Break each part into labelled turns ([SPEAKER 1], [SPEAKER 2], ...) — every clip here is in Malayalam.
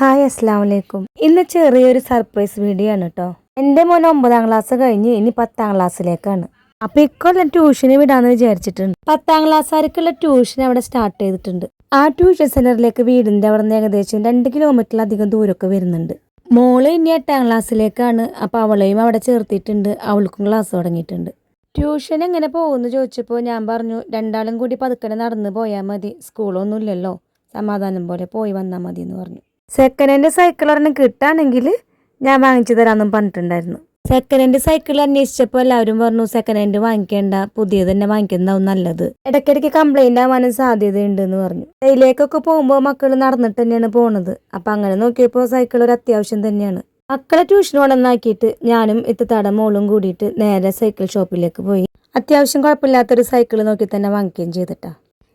[SPEAKER 1] ഹായ് അസ്സലാമു അലൈക്കും. ഇന്ന് ചെറിയൊരു സർപ്രൈസ് വീഡിയോ ആണ് കേട്ടോ. എൻ്റെ മോൻ 9ാം ക്ലാസ് കഴിഞ്ഞ് ഇനി 10ാം ക്ലാസ്സിലേക്കാണ്. അപ്പോൾ ഇക്കൊല്ലം ട്യൂഷന് വിടാമെന്ന് വിചാരിച്ചിട്ടുണ്ട്. 10ാം ക്ലാസ്സുകാർക്കുള്ള ട്യൂഷൻ അവിടെ സ്റ്റാർട്ട് ചെയ്തിട്ടുണ്ട്. ആ ട്യൂഷൻ സെന്ററിലേക്ക് വീടിൻ്റെ അവിടെ നിന്ന് ഏകദേശം 2 കിലോമീറ്ററിലധികം ദൂരമൊക്കെ വരുന്നുണ്ട്. മോള് ഇനി 8ാം ക്ലാസ്സിലേക്കാണ്. അപ്പോൾ അവളെയും അവിടെ ചേർത്തിട്ടുണ്ട്. അവൾക്കും ക്ലാസ് തുടങ്ങിയിട്ടുണ്ട്. ട്യൂഷൻ എങ്ങനെ പോകുമെന്ന് ചോദിച്ചപ്പോൾ ഞാൻ പറഞ്ഞു, രണ്ടാളും കൂടി പതുക്കനെ നടന്ന് പോയാൽ മതി, സ്കൂളൊന്നുമില്ലല്ലോ, സമാധാനം പോലെ പോയി വന്നാൽ മതി എന്ന് പറഞ്ഞു. സെക്കൻഡ് ഹാൻഡ് സൈക്കിൾ ഒരെണ്ണം കിട്ടുകയാണെങ്കിൽ ഞാൻ വാങ്ങിച്ചു തരാമെന്നും പറഞ്ഞിട്ടുണ്ടായിരുന്നു. സെക്കൻഡ് ഹാൻഡ് സൈക്കിൾ അന്വേഷിച്ചപ്പോൾ എല്ലാവരും പറഞ്ഞു സെക്കൻഡ് ഹാൻഡ് വാങ്ങിക്കേണ്ട, പുതിയത് തന്നെ വാങ്ങിക്കുന്നതാവും നല്ലത്, ഇടയ്ക്കിടയ്ക്ക് കംപ്ലൈൻ്റ് ആവാനും സാധ്യതയുണ്ടെന്ന് പറഞ്ഞു. ഇതിലേക്കൊക്കെ പോകുമ്പോൾ മക്കൾ നടന്നിട്ട് തന്നെയാണ് പോണത്. അപ്പം അങ്ങനെ നോക്കിയപ്പോൾ സൈക്കിൾ ഒരു അത്യാവശ്യം തന്നെയാണ്. മക്കളെ ട്യൂഷൻ കൊണ്ടുവന്നാക്കിയിട്ട് ഞാനും ഇത്തത്താട മോളും കൂടിയിട്ട് നേരെ സൈക്കിൾ ഷോപ്പിലേക്ക് പോയി. അത്യാവശ്യം കുഴപ്പമില്ലാത്തൊരു സൈക്കിൾ നോക്കി തന്നെ വാങ്ങിക്കുകയും ചെയ്തിട്ടാ.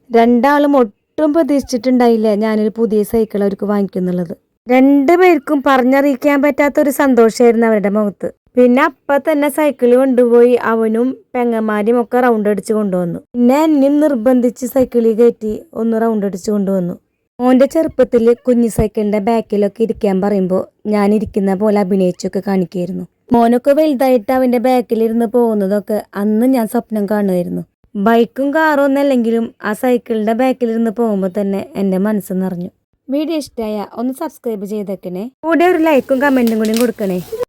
[SPEAKER 1] രണ്ടാളും ഒട്ടും പ്രതീക്ഷിച്ചിട്ടുണ്ടായില്ല ഞാനൊരു പുതിയ സൈക്കിൾ അവർക്ക് വാങ്ങിക്കുന്നുള്ളത്. 2 പേർക്കും പറഞ്ഞറിയിക്കാൻ പറ്റാത്തൊരു സന്തോഷമായിരുന്നു അവരുടെ മുഖത്ത്. പിന്നെ അപ്പം തന്നെ സൈക്കിൾ കൊണ്ടുപോയി അവനും പെങ്ങന്മാരും ഒക്കെ റൗണ്ട് അടിച്ച് കൊണ്ടുവന്നു. പിന്നെ എന്നെയും നിർബന്ധിച്ച് സൈക്കിളിൽ കയറ്റി ഒന്ന് റൗണ്ട് അടിച്ച് കൊണ്ടുവന്നു. മോൻ്റെ ചെറുപ്പത്തിൽ കുഞ്ഞു സൈക്കിളിൻ്റെ ബാക്കിലൊക്കെ ഇരിക്കാൻ പറയുമ്പോൾ ഞാൻ ഇരിക്കുന്ന പോലെ അഭിനയിച്ചൊക്കെ കാണിക്കുമായിരുന്നു. മോനൊക്കെ വലുതായിട്ട് അവൻ്റെ ബാക്കിലിരുന്ന് പോകുന്നതൊക്കെ അന്ന് ഞാൻ സ്വപ്നം കാണുമായിരുന്നു. ബൈക്കും കാറും ഒന്നല്ലെങ്കിലും ആ സൈക്കിളിൻ്റെ ബാക്കിലിരുന്ന് പോകുമ്പോൾ തന്നെ എൻ്റെ മനസ്സ് നിറഞ്ഞു. വീഡിയോ ഇഷ്ടമായ ഒന്ന് സബ്സ്ക്രൈബ് ചെയ്തേക്കണേ, കൂടെ ഒരു ലൈക്കും കമൻറ്റും കൂടി കൊടുക്കണേ.